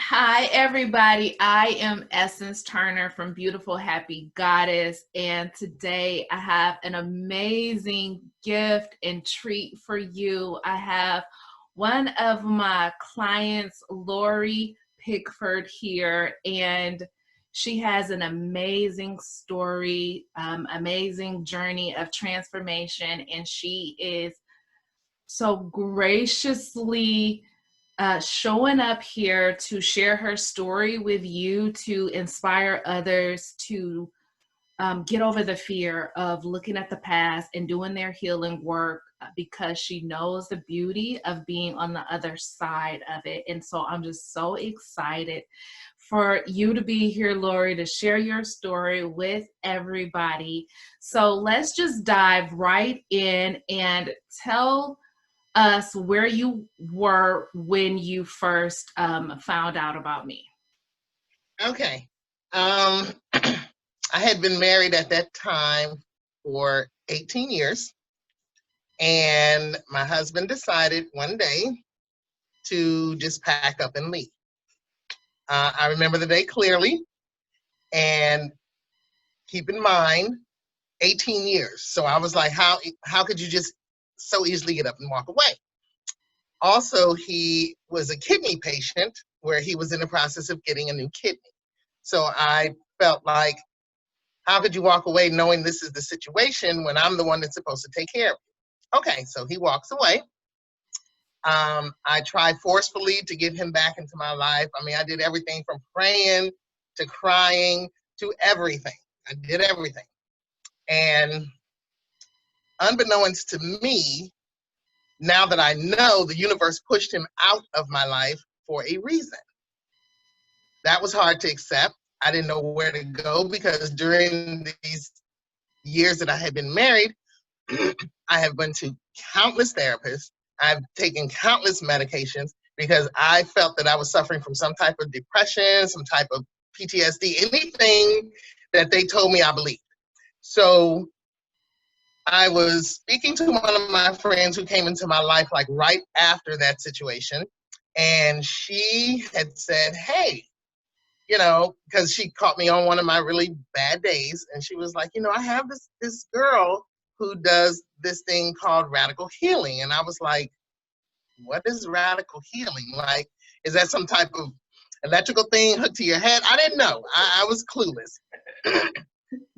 Hi, everybody. I am Essence Turner from Beautiful Happy Goddess, and today I have an amazing gift and treat for you. I have one of my clients, Lorrye Pigford, here, and she has an amazing story, amazing journey of transformation, and she is so graciously showing up here to share her story with you, to inspire others to get over the fear of looking at the past and doing their healing work, because she knows the beauty of being on the other side of it. And so I'm just so excited for you to be here, Lorrye, to share your story with everybody. So let's just dive right in and tell us where you were when you first found out about me. Okay. I had been married at that time for 18 years, and my husband decided one day to just pack up and leave. I remember the day clearly, and keep in mind, 18 years. So I was like, how could you just so easily get up and walk away? Also, he was a kidney patient where he was in the process of getting a new kidney. So I felt like, how could you walk away knowing this is the situation when I'm the one that's supposed to take care of you? Okay, so he walks away. I tried forcefully to get him back into my life. I mean, I did everything from praying to crying to everything. I did everything. And unbeknownst to me, now that I know, the universe pushed him out of my life for a reason. That was hard to accept. I didn't know where to go because during these years that I had been married, I have been to countless therapists. I've taken countless medications because I felt that I was suffering from some type of depression, some type of PTSD, anything that they told me I believed. So I was speaking to one of my friends who came into my life like right after that situation. And she had said, hey, because she caught me on one of my really bad days. And she was like, I have this girl who does this thing called radical healing. And I was like, what is radical healing? Like, is that some type of electrical thing hooked to your head? I didn't know. I was clueless.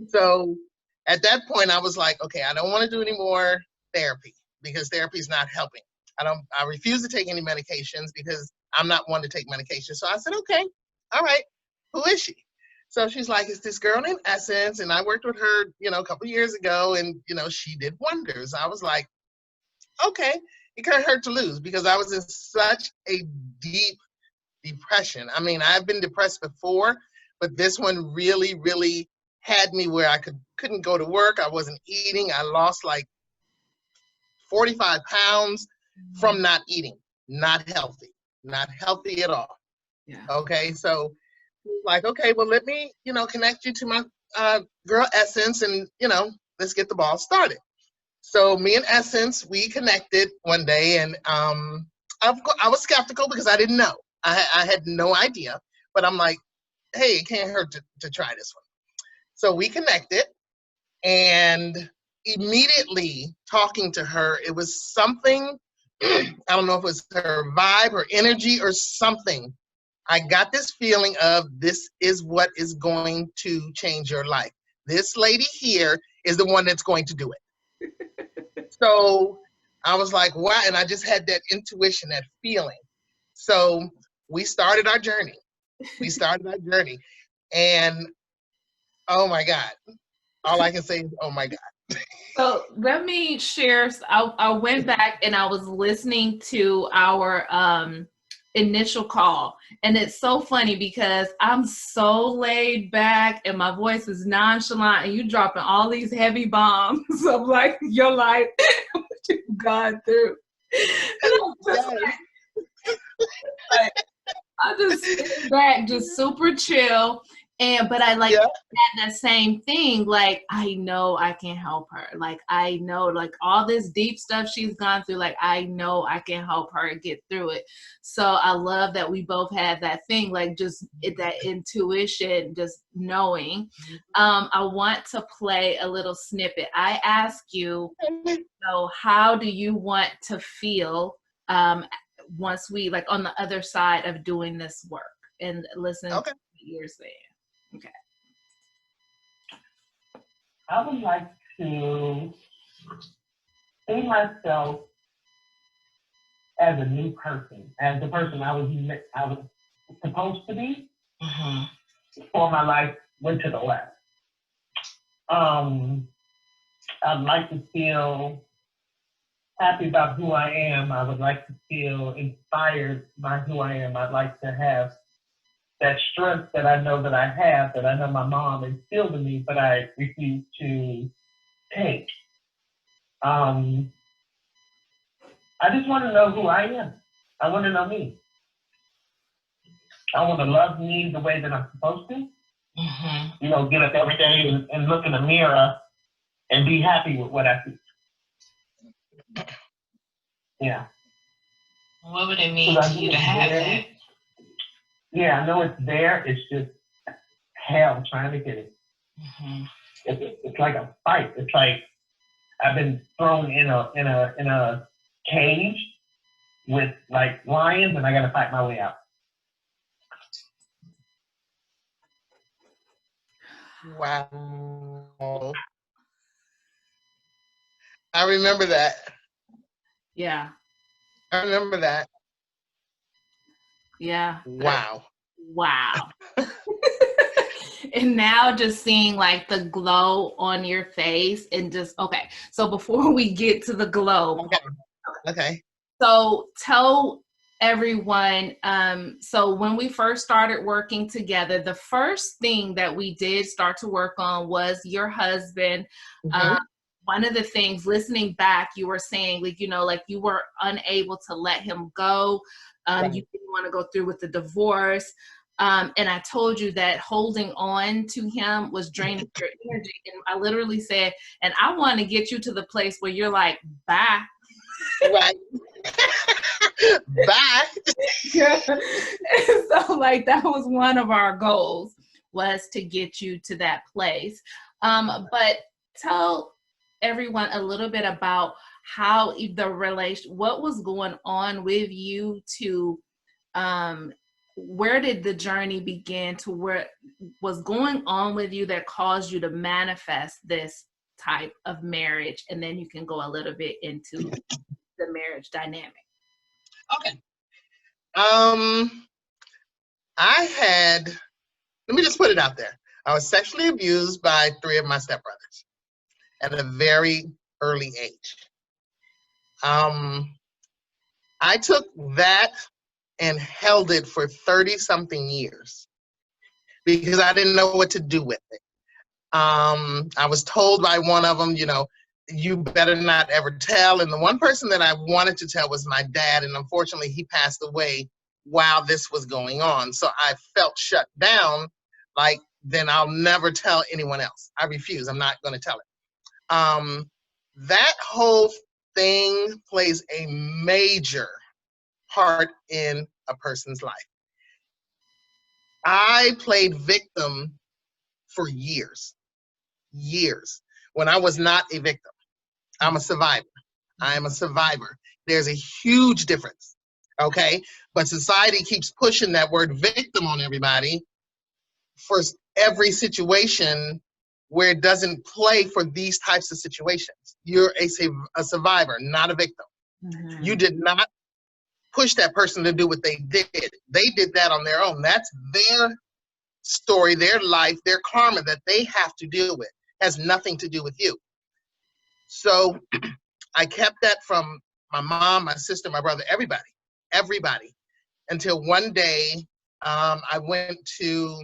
So at that point, I was like, okay, I don't want to do any more therapy because therapy is not helping. I refuse to take any medications because I'm not one to take medications. So I said, okay, all right, who is she? So she's like, it's this girl named Essence, and I worked with her, a couple years ago, and, she did wonders. I was like, okay, it can't hurt to lose because I was in such a deep depression. I mean, I've been depressed before, but this one really, really had me where I couldn't go to work. I wasn't eating. I lost like 45 pounds from not eating. Not healthy at all. Yeah. Okay, so like, okay, well, let me, connect you to my girl Essence, and let's get the ball started. So me and Essence, we connected one day, and I was skeptical because I didn't know. I had no idea, but I'm like, hey, it can't hurt to try this one. So we connected, and immediately talking to her, it was something, I don't know if it was her vibe or energy or something. I got this feeling of this is what is going to change your life. This lady here is the one that's going to do it. So I was like, wow. And I just had that intuition, that feeling. So we started our journey. And oh my God. All I can say is, oh my God. So let me share. I went back and I was listening to our initial call, and it's so funny because I'm so laid back and my voice is nonchalant, and you dropping all these heavy bombs of like your life, what you've gone through. And I'm just like I just sit back, just super chill. But I like Yeah. had that same thing, like, I know I can help her. Like, I know, like, all this deep stuff she's gone through, like, I know I can help her get through it. So I love that we both had that thing, like, just that intuition, just knowing. I want to play a little snippet. I ask you, so how do you want to feel once we, like, on the other side of doing this work? And listen to Okay. what you're saying. Okay. I would like to see myself as a new person, as the person I was supposed to be before my life went to the left. I'd like to feel happy about who I am. I would like to feel inspired by who I am. I'd like to have that strength that I know that I know my mom instilled in me, but I refuse to take. I just want to know who I am. I want to know me. I want to love me the way that I'm supposed to. You know, get up every day and look in the mirror and be happy with what I see. Yeah. What would it mean to you to have that? Yeah, I know it's there. It's just hell trying to get it. It's like a fight. It's like I've been thrown in a cage with like lions, and I got to fight my way out. Wow. I remember that. Yeah. I remember that. Yeah. Wow. Wow. And now just seeing like the glow on your face and just, okay. So before we get to the glow. Okay. So tell everyone, so when we first started working together, the first thing that we did start to work on was your husband. One of the things, listening back, you were saying, like, you know, like you were unable to let him go. You didn't want to go through with the divorce. And I told you that holding on to him was draining your energy. And I literally said, and I want to get you to the place where you're like, bye. Right. Bye. So like that was one of our goals, was to get you to that place. But tell everyone a little bit about how the relation, what was going on with you to, where did the journey begin, to where was going on with you that caused you to manifest this type of marriage? And then you can go a little bit into the marriage dynamic. Okay. Let me just put it out there. I was sexually abused by 3 of my stepbrothers at a very early age. I took that and held it for 30-something years because I didn't know what to do with it. I was told by one of them, you know, you better not ever tell. And the one person that I wanted to tell was my dad. And unfortunately, he passed away while this was going on. So I felt shut down, like, then I'll never tell anyone else. I refuse. I'm not going to tell it. That whole thing plays a major part in a person's life. I played victim for years, when I was not a victim. I'm a survivor. I am a survivor. There's a huge difference, okay? But society keeps pushing that word victim on everybody for every situation where it doesn't play for these types of situations. You're a survivor, not a victim. You did not push that person to do what they did. They did that on their own. That's their story, their life, their karma that they have to deal with. It has nothing to do with you. So I kept that from my mom, my sister, my brother, everybody, until one day I went to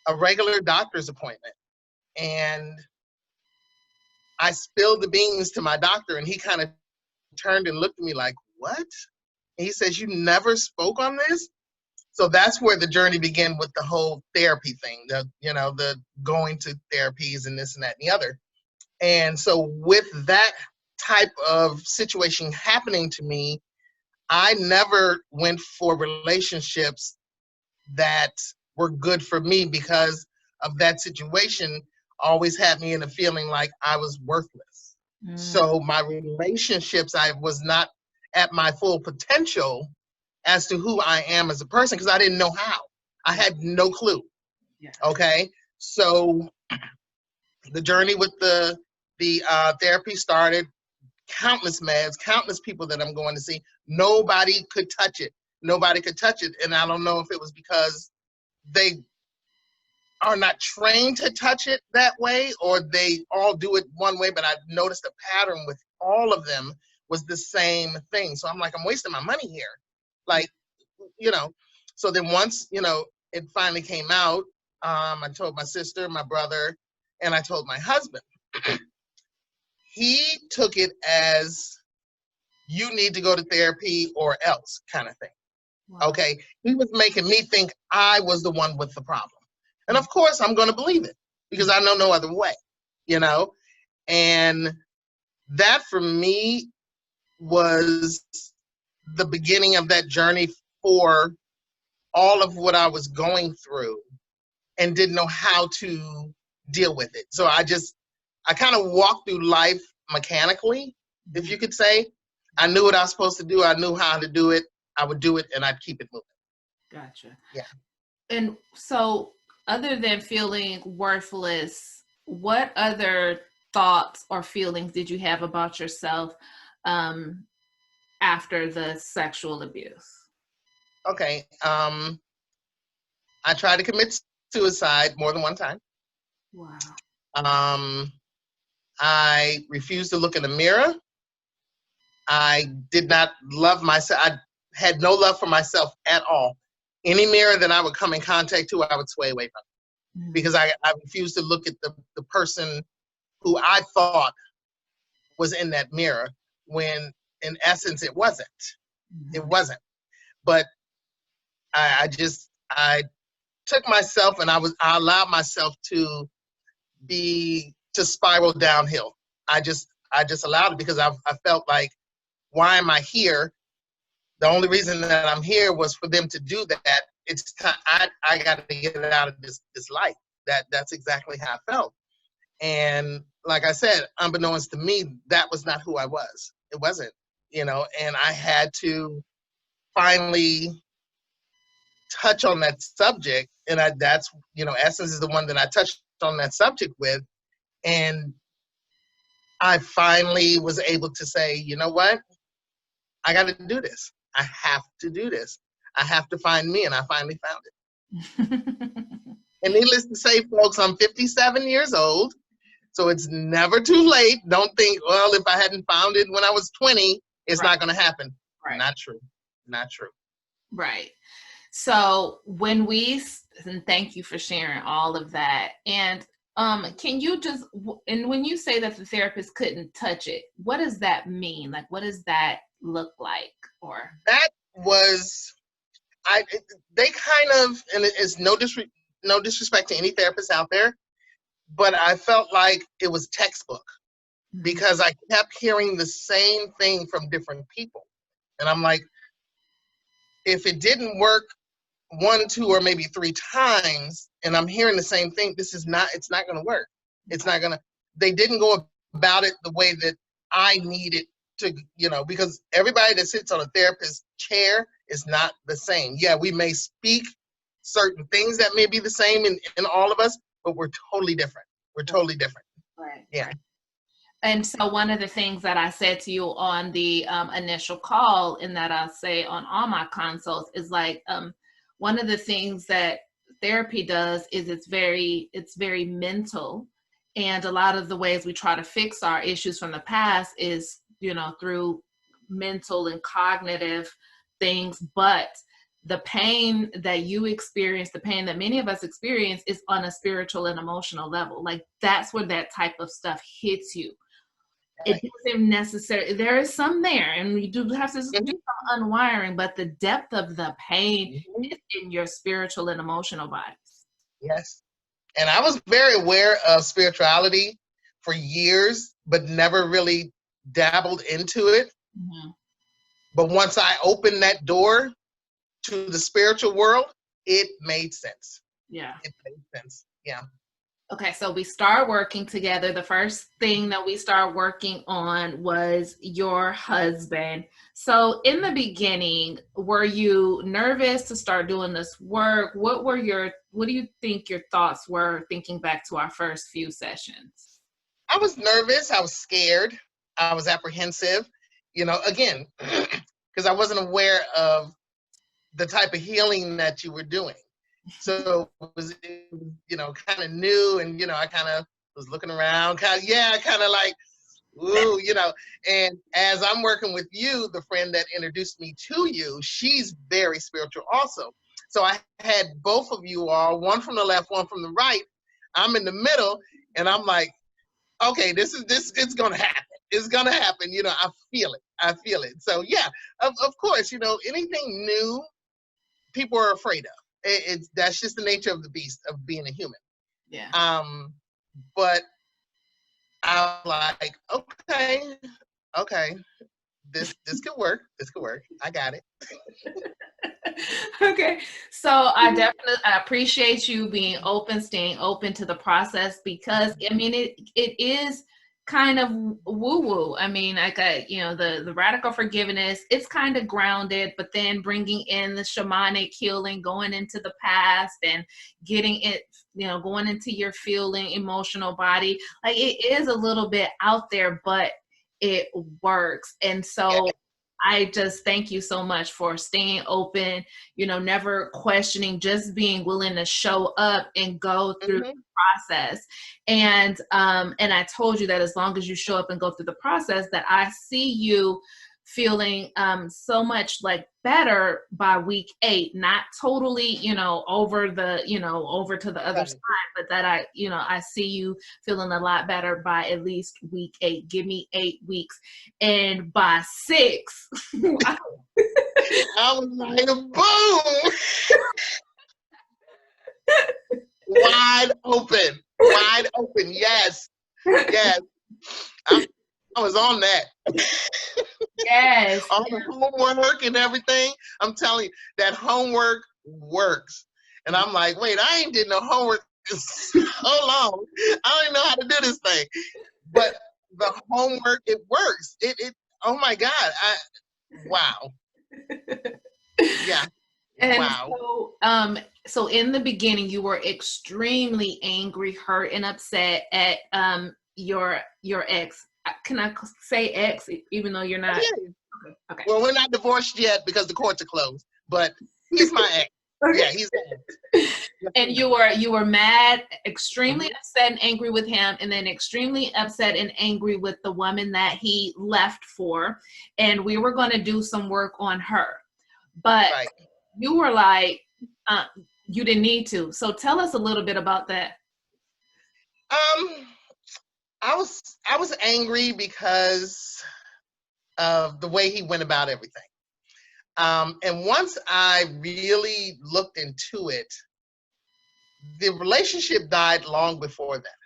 a regular doctor's appointment, and I spilled the beans to my doctor, and he kind of turned and looked at me like, what? And he says, you never spoke on this? So that's where the journey began with the whole therapy thing, the going to therapies and this and that and the other. And so with that type of situation happening to me, I never went for relationships that were good for me because of that situation. Always had me in a feeling like I was worthless. So my relationships, I was not at my full potential as to who I am as a person because I didn't know how. I had no clue. Yeah. Okay. So the journey with the therapy started. Countless meds, countless people that I'm going to see. Nobody could touch it. Nobody could touch it. And I don't know if it was because they are not trained to touch it that way or they all do it one way, but I noticed a pattern with all of them was the same thing. So I'm like, I'm wasting my money here. Like, so then once, it finally came out, I told my sister, my brother, and I told my husband. He took it as you need to go to therapy or else kind of thing. Wow. Okay. He was making me think I was the one with the problem. And of course I'm going to believe it because I know no other way, and that for me was the beginning of that journey for all of what I was going through and didn't know how to deal with it. So I kind of walked through life mechanically, if you could say. I knew what I was supposed to do. I knew how to do it. I would do it and I'd keep it moving. Gotcha. Yeah. And so other than feeling worthless, what other thoughts or feelings did you have about yourself after the sexual abuse? Okay. I tried to commit suicide more than one time. Wow. I refused to look in the mirror. I did not love myself. I had no love for myself at all. Any mirror that I would come in contact to, I would sway away from because I refused to look at the person who I thought was in that mirror when in essence it wasn't. It wasn't. But I took myself and I allowed myself to spiral downhill. I just allowed it because I felt like, why am I here? The only reason that I'm here was for them to do that. It's time. I got to get out of this life. That's exactly how I felt. And like I said, unbeknownst to me, that was not who I was. It wasn't, and I had to finally touch on that subject. And that's, Essence is the one that I touched on that subject with. And I finally was able to say, you know what? I got to do this. I have to do this. I have to find me. And I finally found it. And needless to say, folks, I'm 57 years old. So it's never too late. Don't think, well, if I hadn't found it when I was 20, it's not going to happen. Right. Not true. Not true. Right. So and thank you for sharing all of that. And can you and when you say that the therapist couldn't touch it, what does that mean? Like, what does that look like? Or that was, they kind of, and it's no disrespect to any therapist out there, but I felt like it was textbook because I kept hearing the same thing from different people. And I'm like, if it didn't work 1, 2, or maybe 3 times, and I'm hearing the same thing, it's not going to work. It's not going to, they didn't go about it the way that I needed to, because everybody that sits on a therapist's chair is not the same. Yeah, we may speak certain things that may be the same in all of us, but we're totally different. We're totally different. Right. Yeah. Right. And so one of the things that I said to you on the initial call, and that I say on all my consults, is like, one of the things that therapy does is it's very mental. And a lot of the ways we try to fix our issues from the past is, through mental and cognitive things. But the pain that you experience, the pain that many of us experience, is on a spiritual and emotional level. Like, that's where that type of stuff hits you. it doesn't necessarily, there is some there, and we do have to do Mhm. some unwiring, but the depth of the pain Mhm. is in your spiritual and emotional bodies. Yes. And I was very aware of spirituality for years, but never really dabbled into it. Mhm. But once I opened that door to the spiritual world, it made sense. Yeah. It made sense. Yeah. Okay, so we start working together. The first thing that we start working on was your husband. So in the beginning, were you nervous to start doing this work? What do you think your thoughts were thinking back to our first few sessions? I was nervous. I was scared. I was apprehensive, again, because I wasn't aware of the type of healing that you were doing. So it was kind of new, and I kind of was looking around, kind of like, ooh, and as I'm working with you, the friend that introduced me to you, she's very spiritual also. So I had both of you all, one from the left, one from the right. I'm in the middle, and I'm like, okay, this it's gonna happen. It's gonna happen. I feel it. I feel it. So yeah, of course, anything new, people are afraid of. That's just the nature of the beast of being a human. Yeah. But I was like, okay, this could work. This could work. I got it. Okay, so I appreciate you being open, staying open to the process, because I mean it is kind of woo woo. I mean, like the radical forgiveness, it's kind of grounded, but then bringing in the shamanic healing, going into the past and getting it, going into your feeling emotional body, like it is a little bit out there, but it works. And so I just thank you so much for staying open, never questioning, just being willing to show up and go through the process. And I told you that as long as you show up and go through the process, that I see you feeling so much like better by week 8, not totally, over to the other side, but that I see you feeling a lot better by at least week 8. Give me 8 weeks. And by 6, I was like, boom, wide open, yes, I was on that. Yes. All the homework and everything. I'm telling you, that homework works. And I'm like, wait, I ain't did no homework in so long. I don't even know how to do this thing. But the homework, it works. It oh my God. Wow. Yeah. And Wow. so in the beginning, you were extremely angry, hurt, and upset at your ex. Can I say ex, even though you're not? Yeah. Okay. Well, we're not divorced yet because the courts are closed, but he's my ex. Okay. Yeah, he's my ex. And you were mad, extremely upset and angry with him, and then extremely upset and angry with the woman that he left for. And we were going to do some work on her. But you were like, you didn't need to. So tell us a little bit about that. I was angry because of the way he went about everything. And once I really looked into it, the relationship died long before that.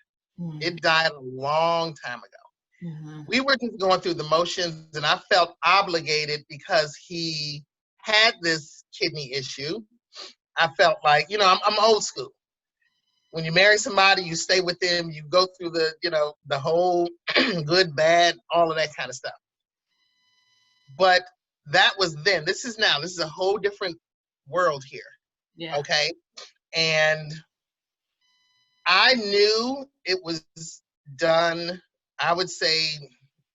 It died a long time ago. We were just going through the motions, and I felt obligated because he had this kidney issue. I felt like, I'm old school. When you marry somebody, you stay with them, you go through the whole good, bad, all of that kind of stuff. But that was then. This is now. This is a whole different world here. Yeah. Okay. And I knew it was done, I would say,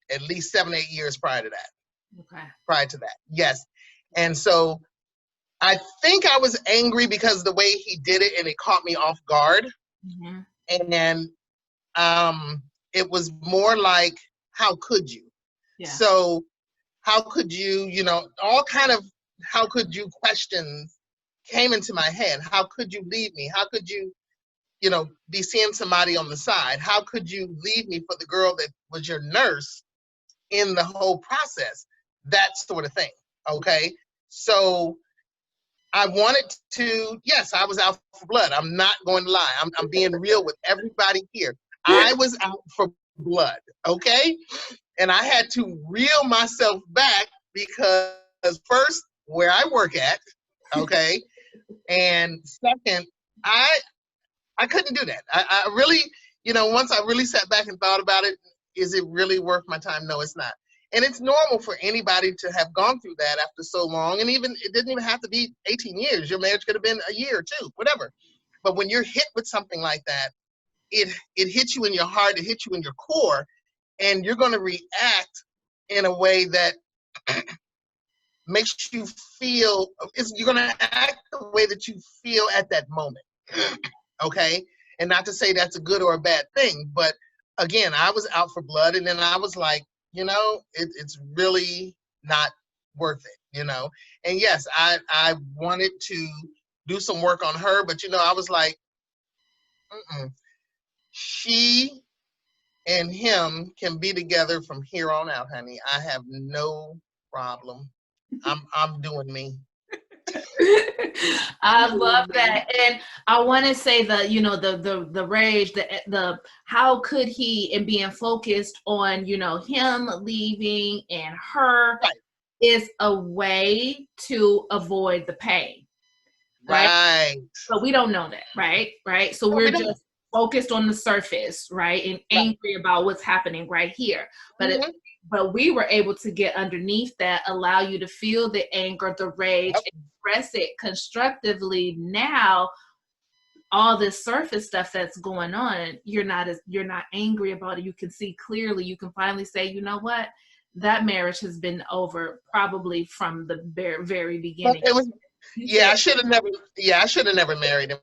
at least 7, 8 years prior to that. Okay. Prior to that. Yes. And so I think I was angry because the way he did it, and it caught me off guard. And it was more like, how could you? Yeah. So how could you, all kind of how could you questions came into my head. How could you leave me? How could you, be seeing somebody on the side? How could you leave me for the girl that was your nurse in the whole process, that sort of thing. Okay. So I wanted to, yes, I was out for blood. I'm not going to lie. I'm being real with everybody here. I was out for blood. Okay. And I had to reel myself back because first, where I work at, okay, and second, I couldn't do that. I really, once I really sat back and thought about it, is it really worth my time? No, it's not. And it's normal for anybody to have gone through that after so long. And even it didn't even have to be 18 years. Your marriage could have been a year or two, whatever. But when you're hit with something like that, it hits you in your heart, it hits you in your core, and you're going to react in a way that makes you feel, you're going to act the way that you feel at that moment. Okay. And not to say that's a good or a bad thing, but again, I was out for blood, and then I was like, it's really not worth it, And yes, I wanted to do some work on her, but I was like, she and him can be together from here on out, honey. I have no problem. I'm doing me. I love that. And I want to say the rage, the how could he, and being focused on, him leaving and her, right, is a way to avoid the pain. Right. But we don't know that, right? So we're just focused on the surface, right? And angry about what's happening right here. But but we were able to get underneath that, allow you to feel the anger, the rage, express it constructively. Now, all this surface stuff that's going on, you're not angry about it. You can see clearly. You can finally say, you know what? That marriage has been over probably from the very beginning. I should have never married him.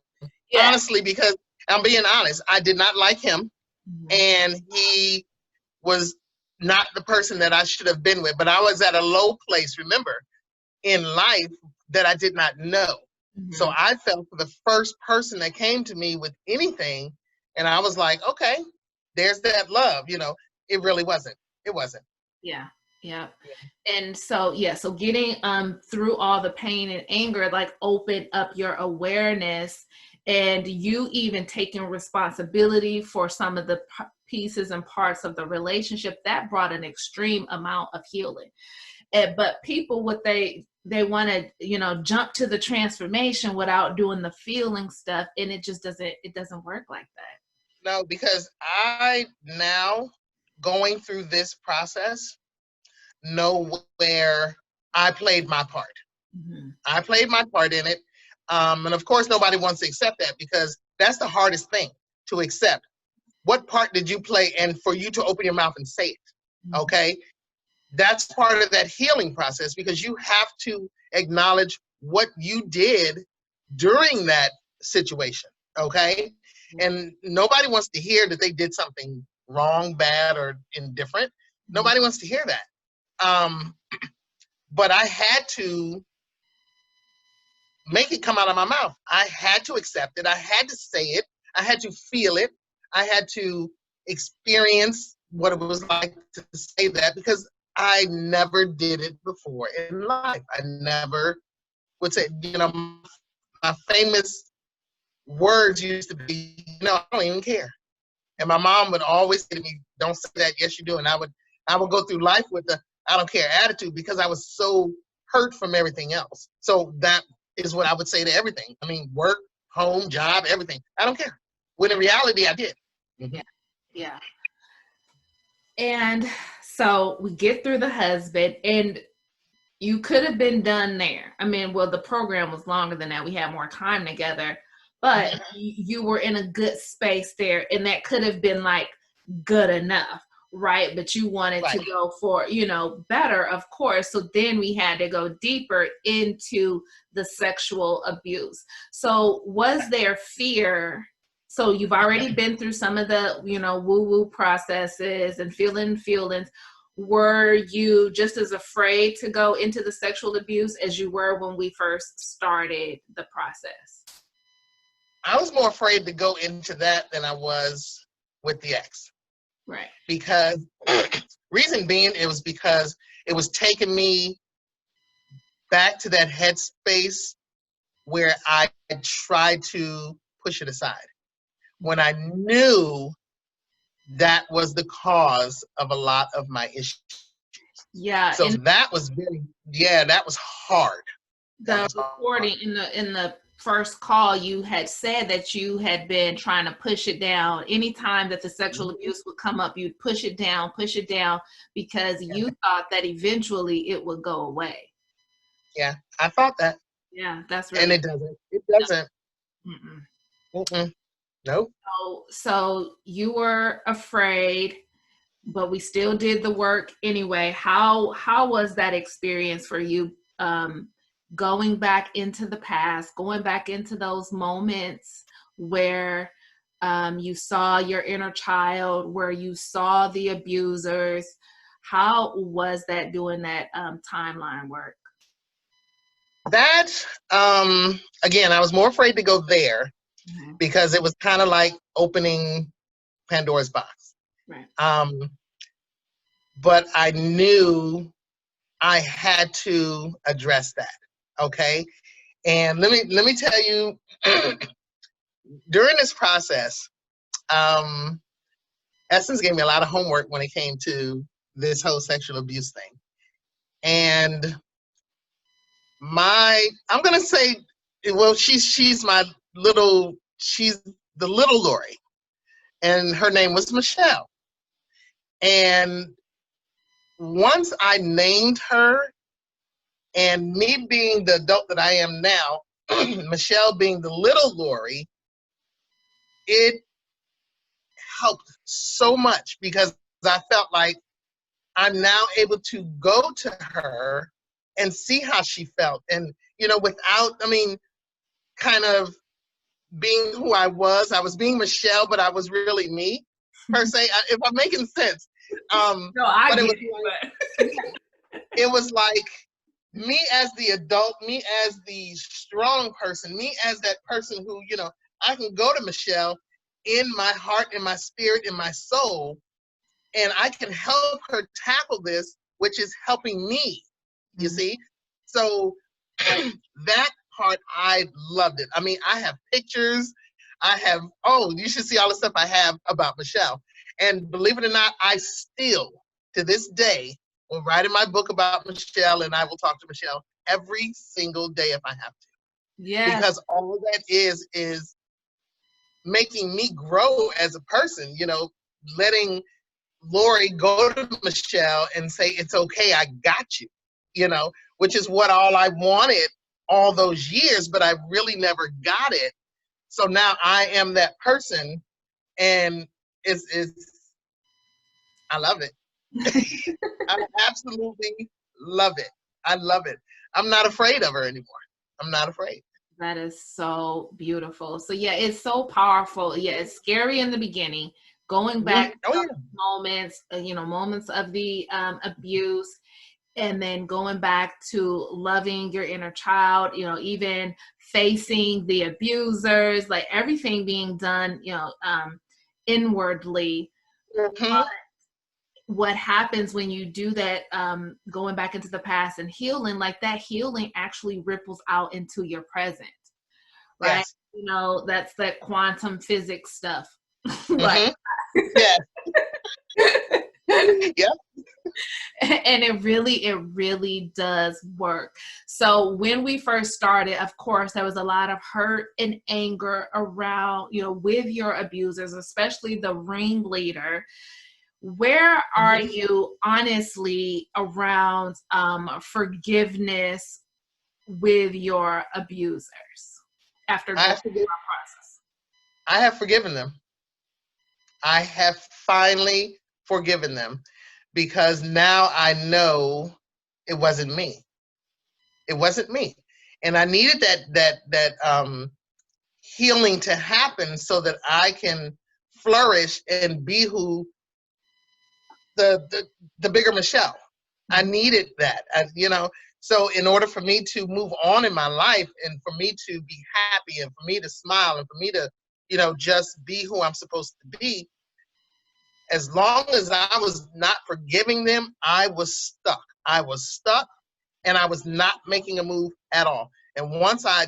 Yeah. Honestly, because I'm being honest, I did not like him, and he was not the person that I should have been with. But I was at a low place, remember, in life that I did not know. So I felt for the first person that came to me with anything, and I was like, okay, there's that love. It really wasn't. It wasn't. Yeah. And so getting through all the pain and anger, like, opened up your awareness, and you even taking responsibility for some of the pieces and parts of the relationship that brought an extreme amount of healing. But people, what they want to jump to the transformation without doing the feeling stuff, and it doesn't work like that. No, because I now, going through this process, know where I played my part. I played my part in it. And of course, nobody wants to accept that, because that's the hardest thing to accept. What part did you play? And for you to open your mouth and say it, okay? That's part of that healing process, because you have to acknowledge what you did during that situation, okay? And nobody wants to hear that they did something wrong, bad, or indifferent. Nobody wants to hear that. But I had to make it come out of my mouth. I had to accept it. I had to say it. I had to feel it. I had to experience what it was like to say that, because I never did it before in life. I never would say, my famous words used to be, I don't even care. And my mom would always say to me, don't say that. Yes, you do. And I would go through life with the I don't care attitude, because I was so hurt from everything else. So that is what I would say to everything. I mean, work, home, job, everything. I don't care. When in reality, I did. Yeah. And so we get through the husband, and you could have been done there. I mean, well, the program was longer than that. We had more time together, but you were in a good space there, and that could have been like good enough. Right. But you wanted to go for, better, of course. So then we had to go deeper into the sexual abuse. So was there fear? So you've already been through some of the, woo-woo processes and feelings. Were you just as afraid to go into the sexual abuse as you were when we first started the process? I was more afraid to go into that than I was with the ex. Right. Because Reason being, it was because it was taking me back to that headspace where I tried to push it aside when I knew that was the cause of a lot of my issues. Yeah. So that was that was hard. The recording in the first call, you had said that you had been trying to push it down. Anytime that the sexual abuse would come up, you'd push it down, because you thought that eventually it would go away. Yeah, I thought that. Yeah, that's really. And it doesn't. It doesn't. Nope. So you were afraid, but we still did the work anyway. How was that experience for you? Going back into the past, going back into those moments where you saw your inner child, where you saw the abusers. How was that doing that timeline work? That, again, I was more afraid to go there because it was kind of like opening Pandora's box. Right. But I knew I had to address that. Okay. And let me tell you, during this process, Essence gave me a lot of homework when it came to this whole sexual abuse thing. And I'm gonna say, well, she's the little Lorrye, and her name was Michelle. And once I named her, and me being the adult that I am now, Michelle being the little Lorrye, it helped so much because I felt like I'm now able to go to her and see how she felt. And, without, kind of being who I was being Michelle, but I was really me, per se, if I'm making sense. No, I get it. It was like me as the adult, me as the strong person, me as that person who, I can go to Michelle in my heart, in my spirit, in my soul, and I can help her tackle this, which is helping me, you see? So that part, I loved it. I have pictures. You should see all the stuff I have about Michelle. And believe it or not, I still, to this day, will write in my book about Michelle, and I will talk to Michelle every single day if I have to. Yeah. Because all that is making me grow as a person, letting Lorrye go to Michelle and say, it's okay, I got you, which is what all I wanted all those years, but I really never got it. So now I am that person, and I love it. I absolutely love it. I love it. I'm not afraid of her anymore. I'm not afraid. That is so beautiful. So yeah, it's so powerful. Yeah, it's scary in the beginning. Going back to moments, moments of the abuse, and then going back to loving your inner child, even facing the abusers, like everything being done, inwardly. What happens when you do that, going back into the past and healing, like that healing actually ripples out into your present, right? Yes. That's that quantum physics stuff. Like, yeah. Yeah. And it really does work. So when we first started, of course, there was a lot of hurt and anger around, with your abusers, especially the ringleader. Where are you honestly around forgiveness with your abusers after going through our process? I have forgiven them. I have finally forgiven them because now I know it wasn't me. It wasn't me. And I needed that healing to happen so that I can flourish and be who the bigger Michelle. I needed that, so in order for me to move on in my life and for me to be happy and for me to smile and for me to, just be who I'm supposed to be, as long as I was not forgiving them, I was stuck. I was stuck, and I was not making a move at all. And once I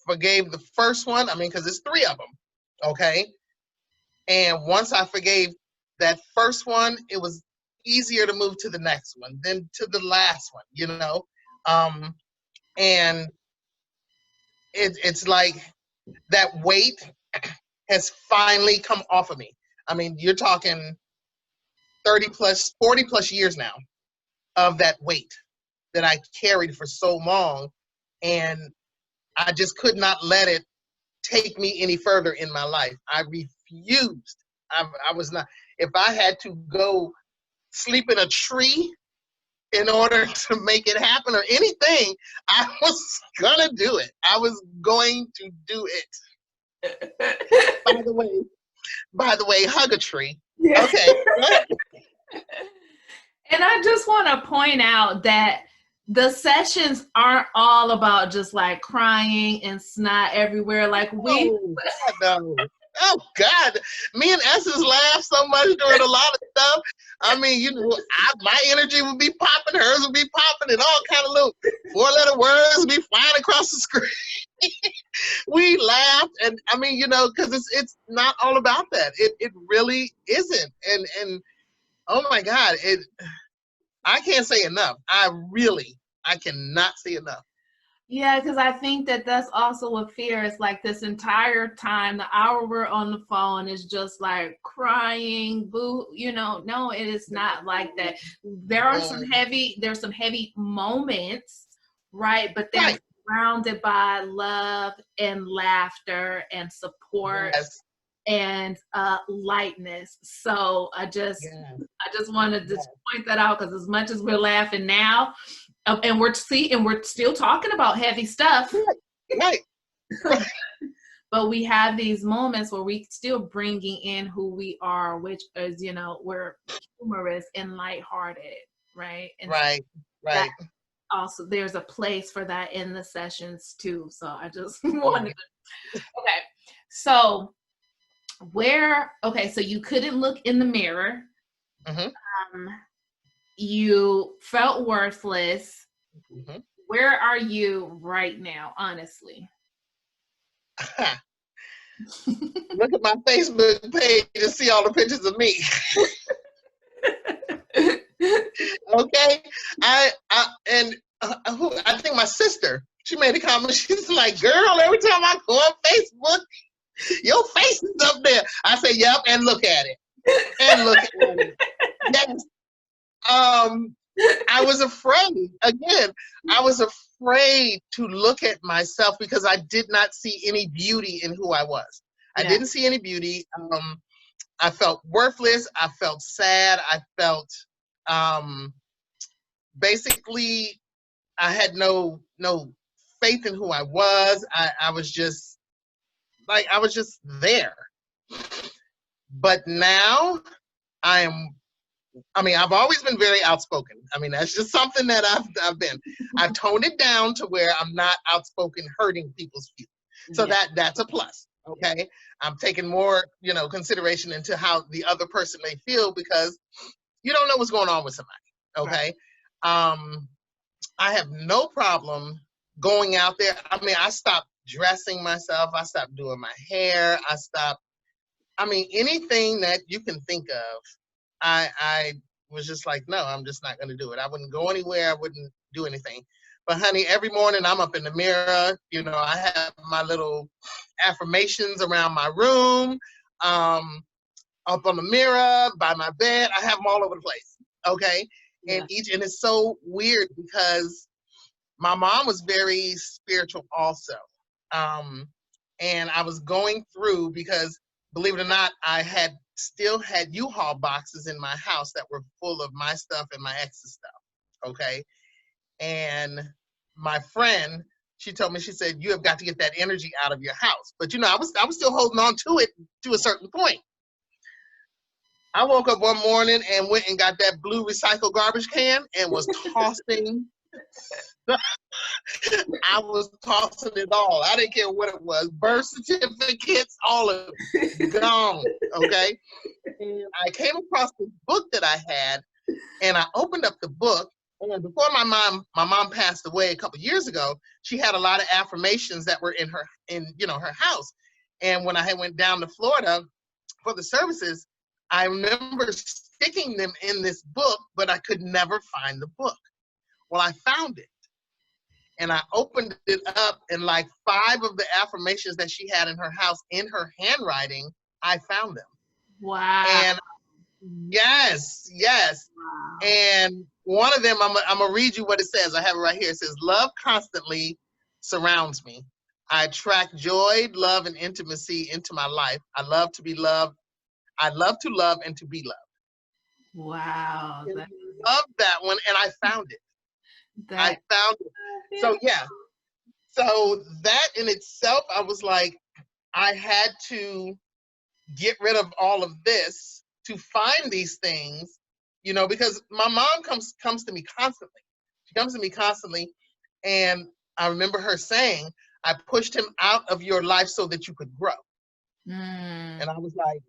forgave the first one, I mean, because there's 3 of them, okay? And once I forgave that first one, it was easier to move to the next one, then to the last one, you know? And it's like that weight has finally come off of me. I mean, you're talking 30 plus, 40 plus years now of that weight that I carried for so long. And I just could not let it take me any further in my life. I refused. I was not, if I had to go sleep in a tree in order to make it happen or anything, I was gonna do it. I was going to do it. By the way, hug a tree. Yeah. Okay. And I just want to point out that the sessions aren't all about just like crying and snot everywhere. Like Oh God, me and Essence laughed so much during a lot of stuff. I mean, you know, my energy would be popping, hers would be popping, and all kind of little 4-letter words would be flying across the screen. We laughed, and I mean, you know, because it's not all about that. It really isn't. And oh my God, I can't say enough. I cannot say enough. Yeah, because I think that that's also what fear is like. This entire time, the hour we're on the phone is just like crying, boo. You know, no, it is not like that. There's some heavy moments, right? But they're surrounded by love and laughter and support. Yes. And lightness. So I just wanted to point that out, because as much as we're laughing now, and we're still talking about heavy stuff, right? But we have these moments where we still bringing in who we are, which is, you know, we're humorous and lighthearted, right? And right. Also, there's a place for that in the sessions too. So I just wanted to. Okay, so. So you couldn't look in the mirror. Mm-hmm. You felt worthless. Mm-hmm. Where are you right now, honestly? Look at my Facebook page to see all the pictures of me. Okay, I think my sister, she made a comment. She's like, "Girl, every time I go on Facebook, your face is up there." I say, "Yep," and look at it. And look at it. Yes. I was afraid. Again, I was afraid to look at myself because I did not see any beauty in who I was. I didn't see any beauty. I felt worthless. I felt sad. I felt basically I had no faith in who I was. I was just like, I was just there. But now I've always been very outspoken. I mean, that's just something that I've been. I've toned it down to where I'm not outspoken hurting people's feelings. So that's a plus. Okay. I'm taking more, consideration into how the other person may feel, because you don't know what's going on with somebody. Okay. Right. I have no problem going out there. I mean, I stopped dressing myself. I stopped doing my hair. Anything that you can think of, I was just like, no, I'm just not going to do it. I wouldn't go anywhere. I wouldn't do anything. But honey, every morning I'm up in the mirror. I have my little affirmations around my room, up on the mirror, by my bed. I have them all over the place. Okay. Yeah. And it's so weird because my mom was very spiritual also. And I was going through, because believe it or not, I still had U-Haul boxes in my house that were full of my stuff and my ex's stuff. Okay. And my friend, she told me, she said, you have got to get that energy out of your house. But I was still holding on to it to a certain point. I woke up one morning and went and got that blue recycled garbage can and was tossing I was tossing it all. I didn't care what it was. Birth certificates, all of it, gone. Okay. And I came across this book that I had, and I opened up the book. And before my mom passed away a couple years ago, she had a lot of affirmations that were in her house. And when I went down to Florida for the services, I remember sticking them in this book, but I could never find the book. Well, I found it. And I opened it up, and like 5 of the affirmations that she had in her house in her handwriting, I found them. Wow. And yes. Wow. And one of them, I'm going to read you what it says. I have it right here. It says, love constantly surrounds me. I attract joy, love, and intimacy into my life. I love to be loved. I love to love and to be loved. Wow. I love that one, and I found it. I found it. So, yeah. So that in itself, I was like, I had to get rid of all of this to find these things, because my mom comes to me constantly. She comes to me constantly. And I remember her saying, I pushed him out of your life so that you could grow. And I was like,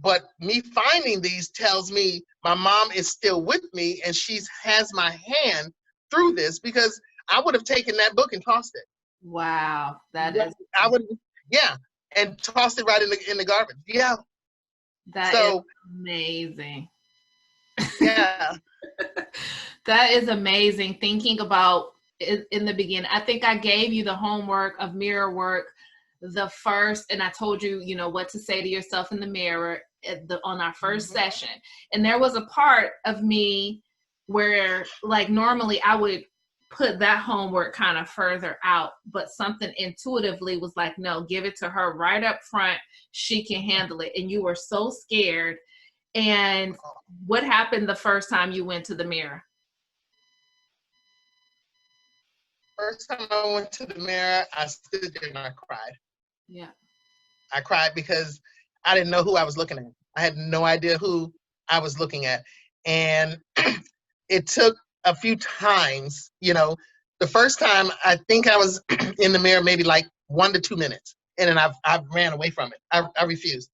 but me finding these tells me my mom is still with me, and she has my hand through this, because I would have taken that book and tossed it. Wow. I would, and tossed it right in the garbage. Yeah. That is amazing. Yeah. That is amazing. Thinking about in the beginning, I think I gave you the homework of mirror work the first, and I told you, what to say to yourself in the mirror on our first session. And there was a part of me where, like, normally I would put that homework kind of further out, but something intuitively was like, no, give it to her right up front. She can handle it. And you were so scared. And what happened the first time you went to the mirror? First time I went to the mirror, I stood there and I cried. Yeah. I cried because I didn't know who I was looking at. I had no idea who I was looking at. And it took a few times, the first time I think I was in the mirror maybe like 1 to 2 minutes. And then I ran away from it. I refused.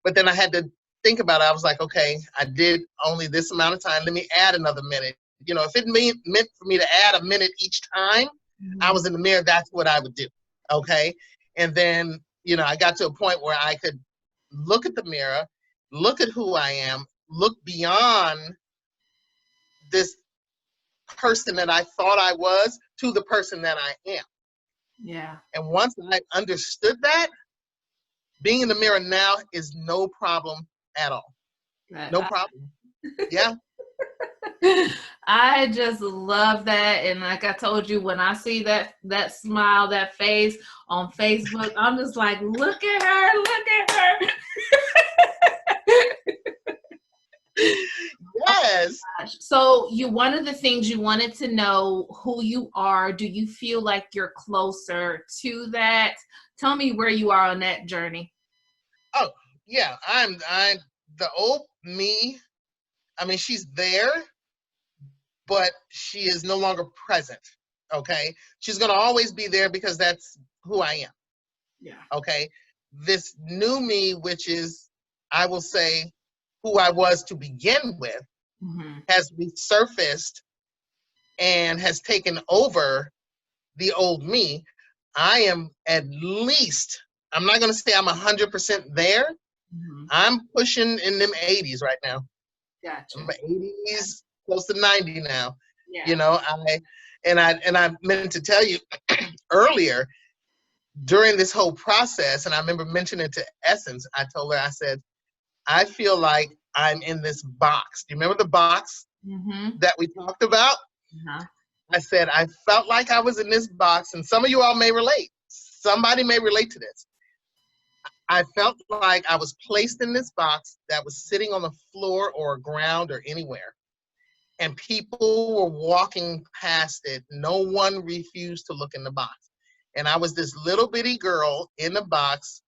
But then I had to think about it. I was like, okay, I did only this amount of time. Let me add another minute. If it meant for me to add a minute each time I was in the mirror, that's what I would do. Okay. And then, I got to a point where I could look at the mirror, look at who I am, look beyond this person that I thought I was to the person that I am. Yeah. And once I understood that, being in the mirror now is no problem at all. No problem. Yeah. I just love that. And like I told you, when I see that smile, that face on Facebook, I'm just like, look at her, look at her. Yes. So one of the things you wanted to know who you are. Do you feel like you're closer to that? Tell me where you are on that journey. Oh, yeah. I'm the old me. I mean, she's there, but she is no longer present. Okay. She's going to always be there because that's who I am. Yeah. Okay. This new me, which is, I will say, who I was to begin with, has resurfaced and has taken over the old me. I am at least, I'm not going to say I'm 100% there. I'm pushing in them 80s right now. Gotcha. I'm 80s, close to 90 now. Yeah. I meant to tell you earlier during this whole process, and I remember mentioning it to Essence, I told her, I said, I feel like I'm in this box. Do you remember the box that we talked about? I said, I felt like I was in this box, and some of you all may relate. Somebody may relate to this. I felt like I was placed in this box that was sitting on the floor or ground or anywhere. And people were walking past it. No one refused to look in the box. And I was this little bitty girl in the box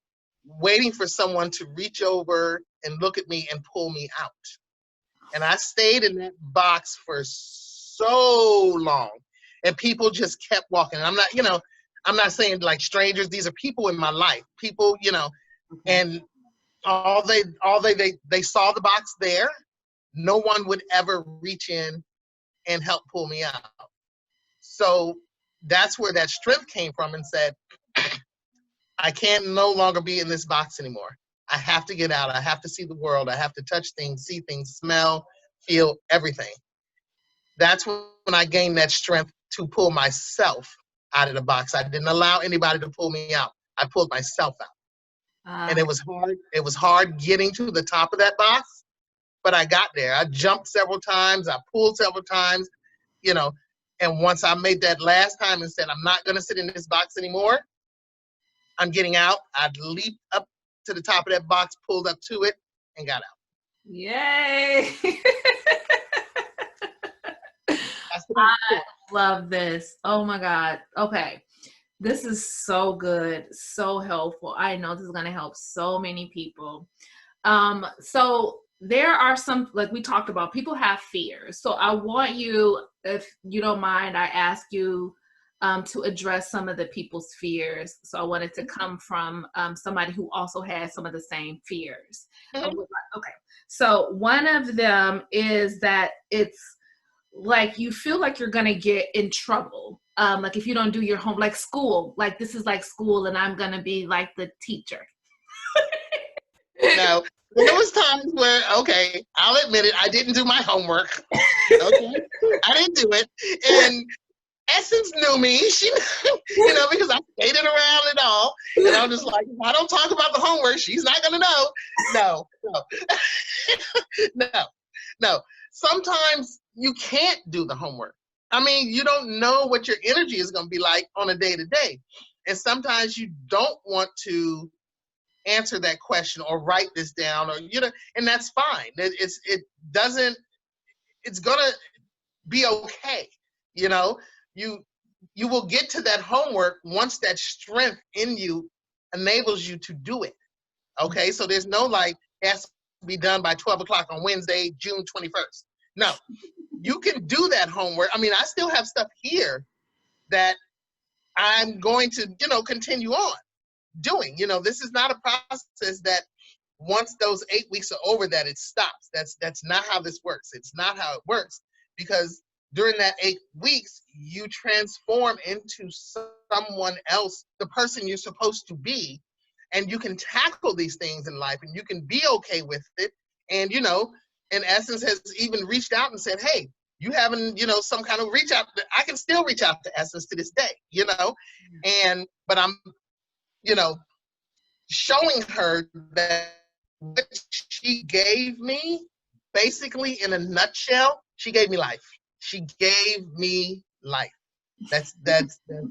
waiting for someone to reach over and look at me and pull me out. And I stayed in that box for so long. And people just kept walking. And I'm not, I'm not saying like strangers. These are people in my life. People, and they saw the box there. No one would ever reach in and help pull me out. So that's where that strength came from, and said, I can't no longer be in this box anymore. I have to get out. I have to see the world. I have to touch things, see things, smell, feel everything. That's when I gained that strength to pull myself out of the box. I didn't allow anybody to pull me out. I pulled myself out. And it was hard. It was hard getting to the top of that box, but I got there. I jumped several times. I pulled several times, and once I made that last time and said, I'm not going to sit in this box anymore, I'm getting out, I leaped up to the top of that box, pulled up to it, and got out. Yay! I love this. Oh my God. Okay. This is so good, so helpful. I know this is going to help so many people. So there are some, like we talked about, people have fears. So I want you, if you don't mind, I ask you to address some of the people's fears. So I wanted to come from somebody who also has some of the same fears. Mm-hmm. Okay. So one of them is that it's like you feel like you're gonna get in trouble. Like if you don't do your home, like school, like this is like school and I'm gonna be like the teacher. No, there was times where, okay, I'll admit it, I didn't do my homework. Okay, I didn't do it. And Essence knew me. She, because I skated around and all. And I'm just like, if I don't talk about the homework, she's not gonna know. No. Sometimes you can't do the homework. I mean, you don't know what your energy is going to be like on a day-to-day. And sometimes you don't want to answer that question or write this down, or, and that's fine. It's going to be okay. You will get to that homework once that strength in you enables you to do it. Okay. So there's no like, it has to be done by 12 o'clock on Wednesday, June 21st. No, you can do that homework. I mean, I still have stuff here that I'm going to, continue on doing. This is not a process that once those 8 weeks are over that it stops. That's not how this works. It's not how it works, because during that 8 weeks, you transform into someone else, the person you're supposed to be, and you can tackle these things in life and you can be okay with it. And, in Essence has even reached out and said, hey, you haven't, some kind of reach out. I can still reach out to Essence to this day, but I'm, showing her that what she gave me, basically in a nutshell, she gave me life. She gave me life. That's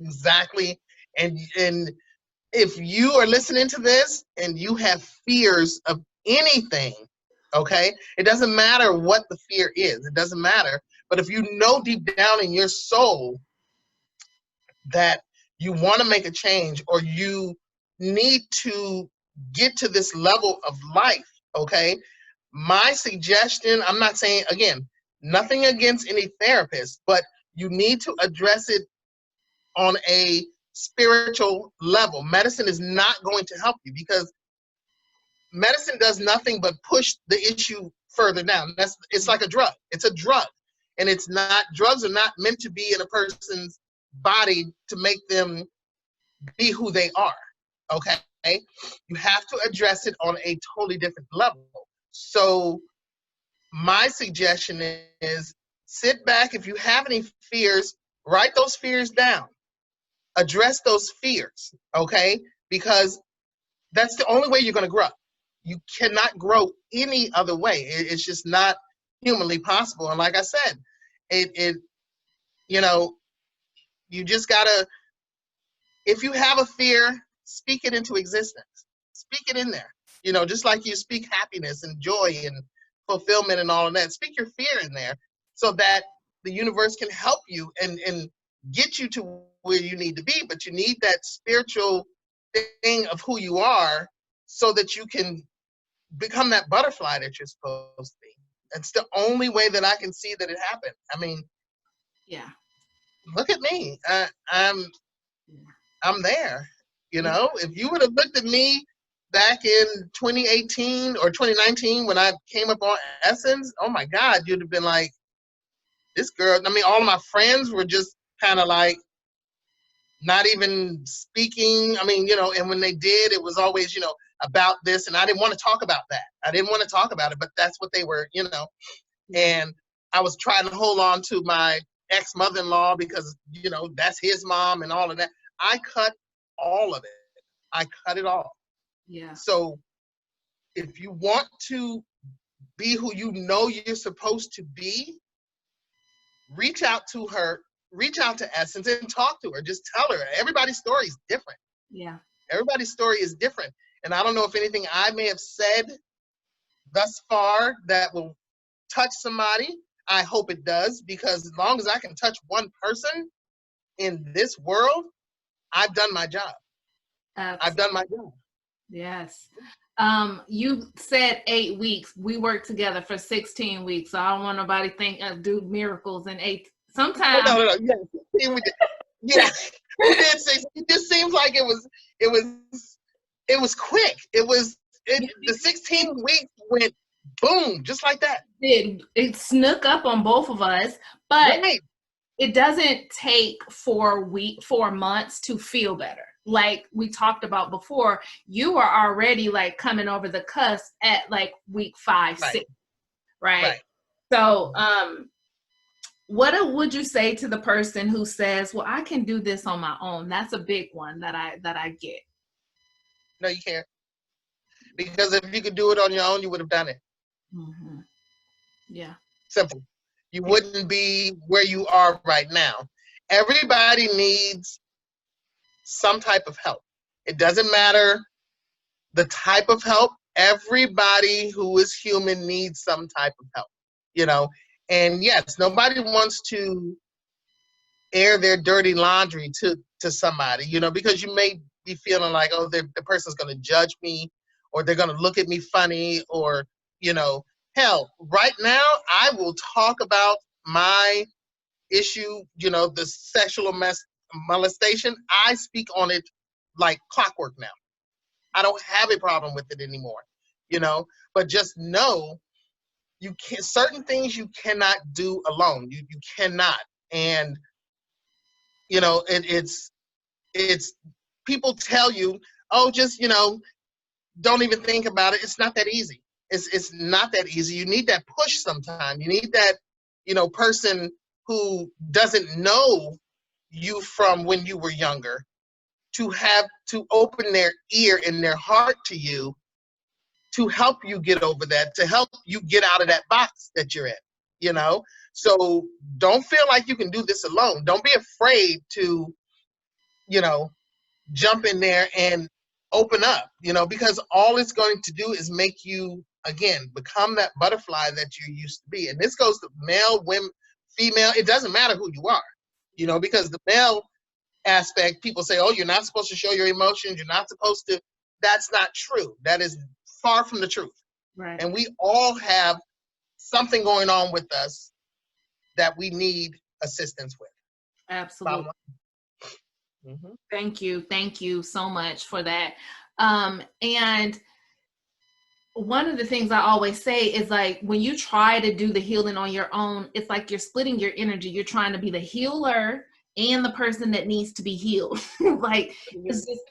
exactly. And if you are listening to this and you have fears of anything, okay, it doesn't matter what the fear is. It doesn't matter. But if you know deep down in your soul that you want to make a change, or you need to get to this level of life, okay, my suggestion, I'm not saying, again, nothing against any therapist, but you need to address it on a spiritual level. Medicine is not going to help you, because medicine does nothing but push the issue further down. It's like a drug. It's a drug. And drugs are not meant to be in a person's body to make them be who they are. Okay? You have to address it on a totally different level. So my suggestion is sit back. If you have any fears, write those fears down. Address those fears, okay? Because that's the only way you're going to grow. You cannot grow any other way. It's just not humanly possible. And like I said, you just got to, if you have a fear, speak it into existence. Speak it in there. Just like you speak happiness and joy and fulfillment and all of that. Speak your fear in there so that the universe can help you and get you to where you need to be. But you need that spiritual thing of who you are so that you can become that butterfly that you're supposed to be. That's the only way that I can see that it happened. I mean, Yeah. Look at me. I'm there. You know, if you would have looked at me back in 2018 or 2019 when I came up on Essence, oh my God, you'd have been like, this girl. I mean, all of my friends were just kind of like not even speaking. I mean, you know, and when they did, it was always, you know, about this. And I didn't want to talk about that. I didn't want to talk about it, but that's what they were, you know. And I was trying to hold on to my ex-mother-in-law because, you know, that's his mom and all of that. I cut all of it. I cut it all. Yeah. So if you want to be who you know you're supposed to be, reach out to her, reach out to Essence and talk to her. Just tell her. Everybody's story is different. Yeah. Everybody's story is different. And I don't know if anything I may have said thus far that will touch somebody. I hope it does, because as long as I can touch one person in this world, I've done my job. I've done my job. Yes. You said 8 weeks. We worked together for 16 weeks. So I don't want nobody think I do miracles in 8. Sometimes. Oh, no. Yeah, we did say. It just seems like it was quick. The 16 weeks went boom, just like that. It snuck up on both of us, but right. It doesn't take 4 months to feel better. Like we talked about before, you are already like coming over the cusp at like week 5, 6, right? So, what would you say to the person who says, "Well, I can do this on my own"? That's a big one that I get. No, you can't. Because if you could do it on your own, you would have done it. Mm-hmm. Yeah. Simple. You wouldn't be where you are right now. Everybody needs some type of help. It doesn't matter the type of help. Everybody who is human needs some type of help, you know. And yes, nobody wants to air their dirty laundry to somebody, you know, because you may be feeling like, oh, the person's going to judge me, or they're going to look at me funny, or, you know, hell, right now I will talk about my issue, you know, the sexual molestation. I speak on it like clockwork now. I don't have a problem with it anymore, you know, but just know you can, certain things you cannot do alone. You cannot. And, you know, it's people tell you, oh, just, you know, don't even think about it. It's not that easy. It's not that easy. You need that push sometime. You need that, you know, person who doesn't know you from when you were younger to have to open their ear and their heart to you to help you get over that, to help you get out of that box that you're in, you know? So don't feel like you can do this alone. Don't be afraid to, you know, jump in there and open up, you know, because all it's going to do is make you, again, become that butterfly that you used to be. And this goes to male, women, female. It doesn't matter who you are, you know, because the male aspect, people say, oh, you're not supposed to show your emotions. You're not supposed to. That's not true. That is far from the truth. Right. And we all have something going on with us that we need assistance with. Absolutely. Mm-hmm. Thank you so much for that. And one of the things I always say is like, when you try to do the healing on your own, it's like you're splitting your energy. You're trying to be the healer and the person that needs to be healed. Like, it's just,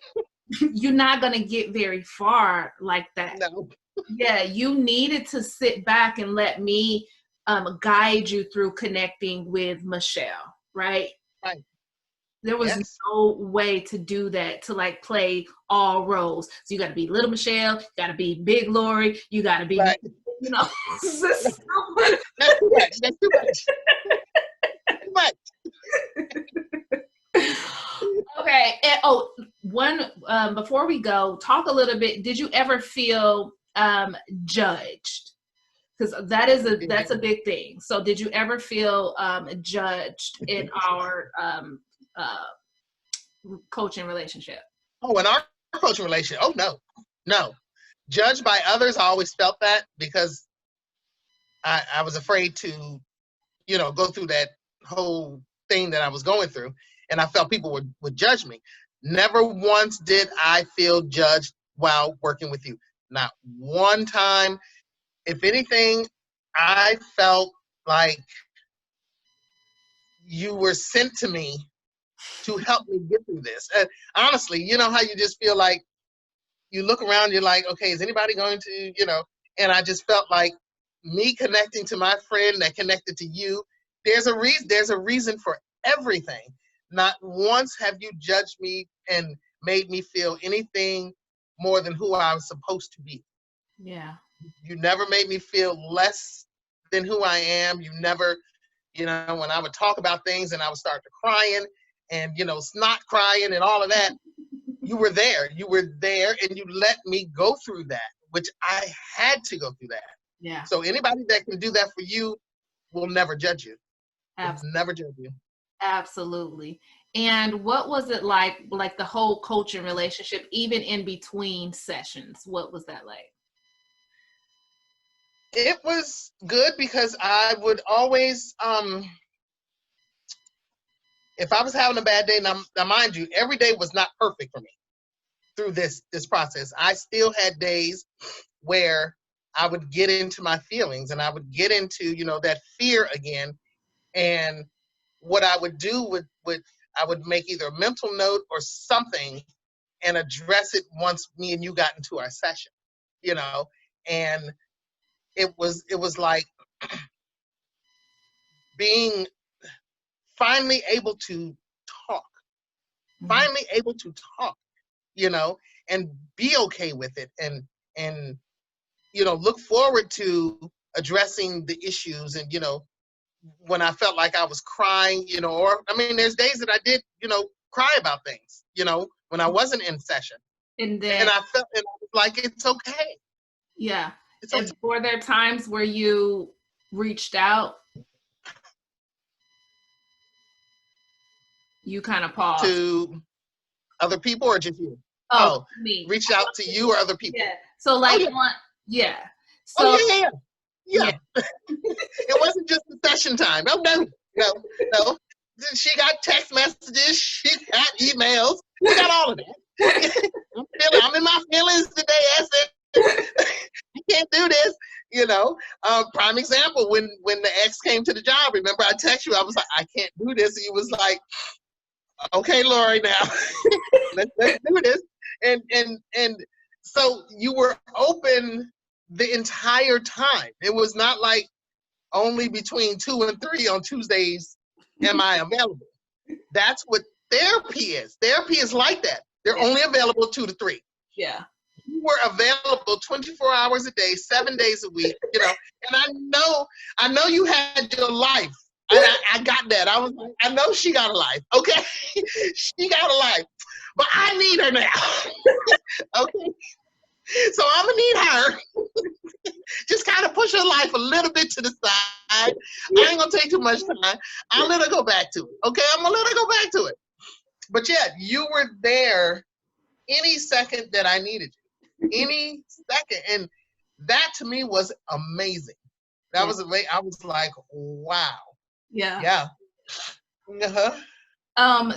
you're not going to get very far like that. No. Yeah, you needed to sit back and let me guide you through connecting with Michelle, right? Right. There was no way to do that, to like play all roles. So you got to be little Michelle, you got to be big Lorrye, you got to be, you know. That's too much. That's too much. Too much. Okay. And, before we go, talk a little bit. Did you ever feel judged? Because that's a big thing. So did you ever feel judged in our coaching relationship? Oh, in our coaching relationship? Oh, no. Judged by others, I always felt that because I was afraid to, you know, go through that whole thing that I was going through, and I felt people would judge me. Never once did I feel judged while working with you. Not one time. If anything, I felt like you were sent to me to help me get through this. Honestly, you know how you just feel like you look around, you're like, okay, is anybody going to, and I just felt like me connecting to my friend that connected to you, there's a reason for everything. Not once have you judged me and made me feel anything more than who I was supposed to be. Yeah. You never made me feel less than who I am. You never, when I would talk about things and I would start to crying and, snot crying and all of that, you were there. You were there and you let me go through that, which I had to go through that. Yeah. So anybody that can do that for you will never judge you. Will never judge you. Absolutely. And what was it like the whole coaching relationship, even in between sessions? What was that like? It was good because I would always, if I was having a bad day, now mind you, every day was not perfect for me through this process. I still had days where I would get into my feelings and I would get into, that fear again. And what I would do I would make either a mental note or something and address it once me and you got into our session, and it was like being finally able to talk, and be okay with it and look forward to addressing the issues. And, when I felt like I was crying, or, there's days that I did, cry about things, when I wasn't in session. And I felt like it's okay. Yeah. It's okay. And were there times where you reached out? You kind of paused. To other people or just you? Me. Reached out to you or other people? Yeah. So yeah. So, yeah. It wasn't just the session time. No. She got text messages. She got emails. She got all of that. I'm in my feelings today. I said, I can't do this. Prime example, when the ex came to the job, remember I texted you, I was like, I can't do this. And you was like, okay, Lorrye, now let's do this. And so you were open the entire time. It was not like only between 2 and 3 on Tuesdays am I available. That's what therapy is. Therapy is like that. They're only available 2 to 3. Yeah. You were available 24 hours a day, 7 days a week, and I know you had your life. And I got that. I was like, I know she got a life. Okay. She got a life. But I need her now. Okay. So I'm gonna need her. Just kind of push her life a little bit to the side. I ain't gonna take too much time. I'll let her go back to it. Okay, I'm gonna let her go back to it. But yeah, you were there any second that I needed you. Any second. And that to me was amazing. That was amazing. I was like, wow. Yeah. Yeah. Uh-huh.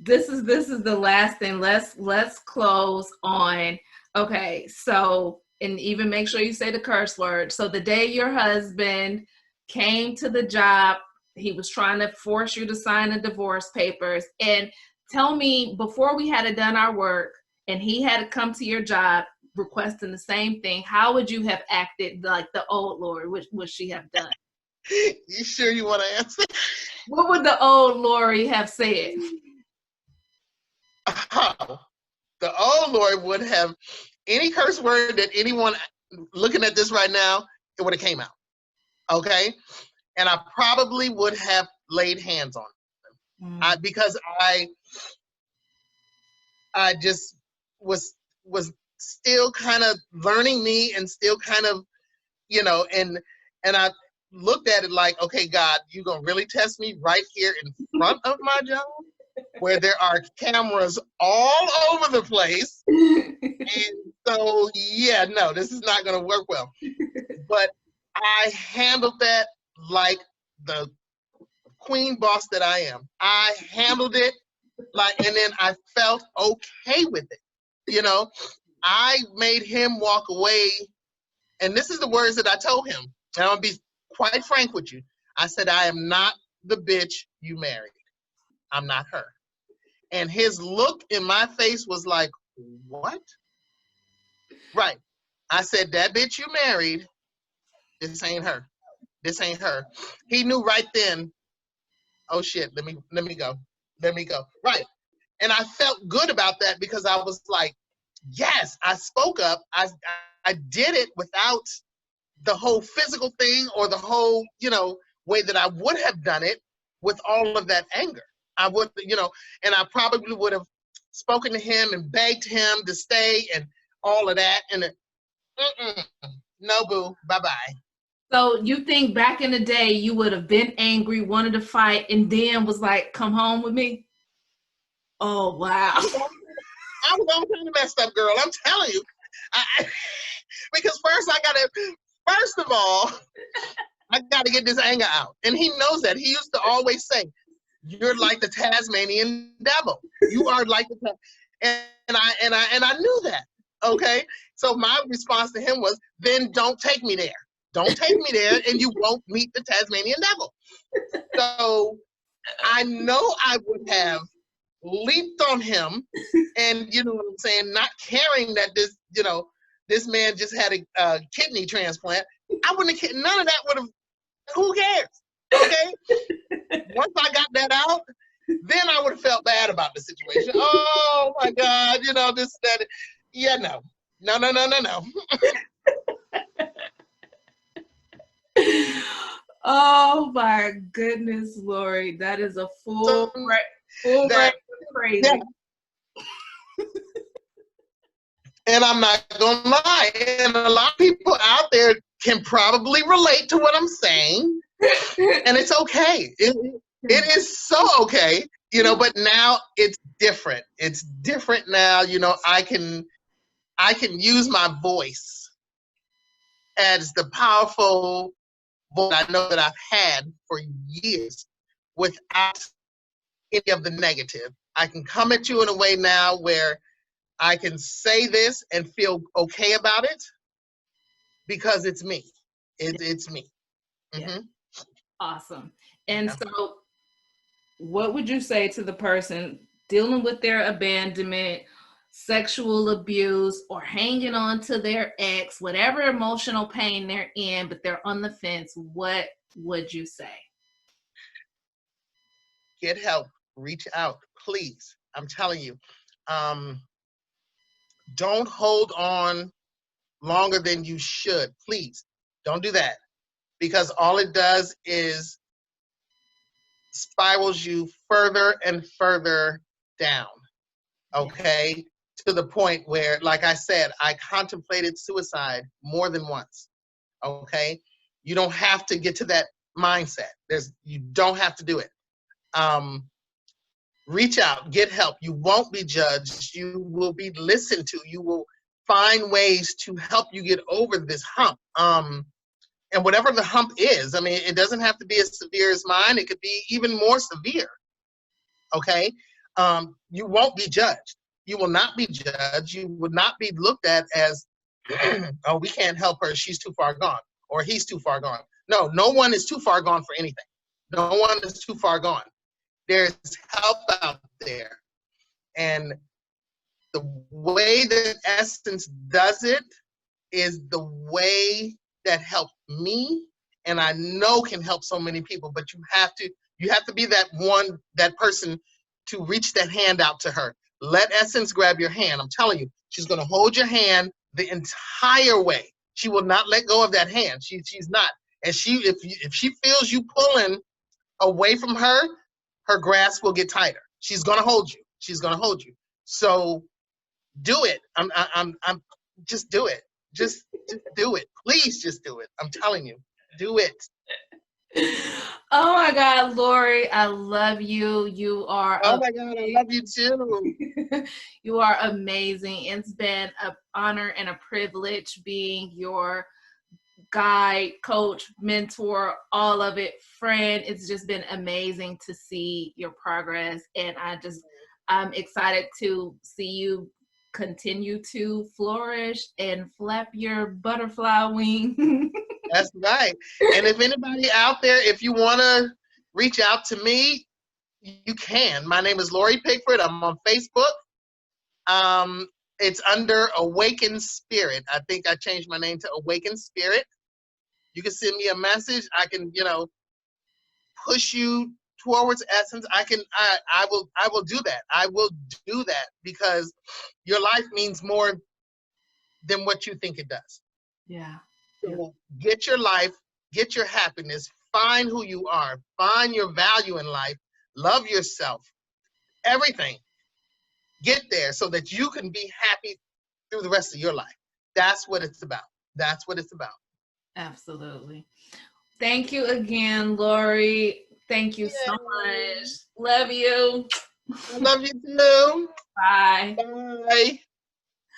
This is the last thing. Let's close on. Okay, so, and even make sure you say the curse word. So the day your husband came to the job, he was trying to force you to sign the divorce papers. And tell me, before we had done our work and he had to come to your job requesting the same thing, how would you have acted like the old Lorrye? What would she have done? You sure you want to answer? What would the old Lorrye have said? The old Lorrye would have, any curse word that anyone looking at this right now, it would have came out. Okay? And I probably would have laid hands on them. Because I just was still kind of learning me and still kind of, and I looked at it like, okay, God, you gonna really test me right here in front of my job where there are cameras all over the place. And so, yeah, no, this is not gonna work well. But I handled that like the queen boss that I am. I handled it and then I felt okay with it. You know, I made him walk away, and this is the words that I told him. And I'm gonna be quite frank with you. I said, I am not the bitch you married. I'm not her. And his look in my face was like, what? Right. I said, that bitch you married, this ain't her. This ain't her. He knew right then, oh shit, let me go. Let me go. Right. And I felt good about that because I was like, yes, I spoke up. I did it without the whole physical thing or the whole, way that I would have done it with all of that anger. I would, and I probably would have spoken to him and begged him to stay and all of that. And no, boo, bye-bye. So you think back in the day, you would have been angry, wanted to fight, and then was like, come home with me? Oh, wow. I was all kind of messed up, girl. I'm telling you. Because first of all, I got to get this anger out. And he knows that. He used to always say, you're like the Tasmanian devil. You are like the and I knew that. Okay? So my response to him was, then don't take me there. Don't take me there and you won't meet the Tasmanian devil. So I know I would have leaped on him and, you know what I'm saying, not caring that this man just had a kidney transplant. I wouldn't have, none of that would have, who cares? Okay? Once I got that out, then I would have felt bad about the situation. Oh my God, this, that. Yeah, no. No. Oh my goodness, Lorrye. That is a full crazy. Yeah. And I'm not gonna lie, and a lot of people out there can probably relate to what I'm saying. And it's okay. It is so okay, but now it's different. It's different now. I can use my voice as the powerful voice I know that I've had for years without any of the negative. I can come at you in a way now where I can say this and feel okay about it because it's me. It's me. Mm-hmm. Awesome. And so what would you say to the person dealing with their abandonment, sexual abuse, or hanging on to their ex, whatever emotional pain they're in, but they're on the fence? What would you say? Get help. Reach out, please. I'm telling you. Don't hold on longer than you should. Please don't do that, because all it does is spirals you further and further down. Okay? To the point where, like I said, I contemplated suicide more than once. Okay? You don't have to get to that mindset. You don't have to do it. Reach out, get help. You won't be judged. You will be listened to. You will find ways to help you get over this hump. And whatever the hump is, I mean, it doesn't have to be as severe as mine. It could be even more severe. Okay? You won't be judged. You will not be judged. You would not be looked at as, oh, we can't help her. She's too far gone, or he's too far gone. No, no one is too far gone for anything. No one is too far gone. There's help out there. And the way that Essence does it is the way that helped me, and I know can help so many people. But you have to be that person to reach that hand out to her. Let Essence grab your hand. I'm telling you, she's going to hold your hand the entire way. She will not let go of that hand. She's not. And if she feels you pulling away from her, her grasp will get tighter. She's going to hold you. She's going to hold you. So do it. I'm just do it. Just do it. Please just do it. I'm telling you, do it. Oh my God, Lorrye, I love you. You are. Oh my God, I love you too. You are amazing. It's been an honor and a privilege being your guide, coach, mentor, all of it, friend. It's just been amazing to see your progress. And I'm excited to see you continue to flourish and flap your butterfly wing. That's right. And if anybody out there, if you want to reach out to me, you can. My name is Lorrye Pigford. I'm on Facebook. It's under Awakened Spirit. I think I changed my name to Awakened Spirit. You can send me a message. I can, push you towards essence. I will do that. I will do that because your life means more than what you think it does. Yeah. So get your life, get your happiness, find who you are, find your value in life, love yourself, everything. Get there so that you can be happy through the rest of your life. That's what it's about. That's what it's about. Absolutely. Thank you again, Lorrye. Thank you so much. Love you. I love you too. Bye. Bye.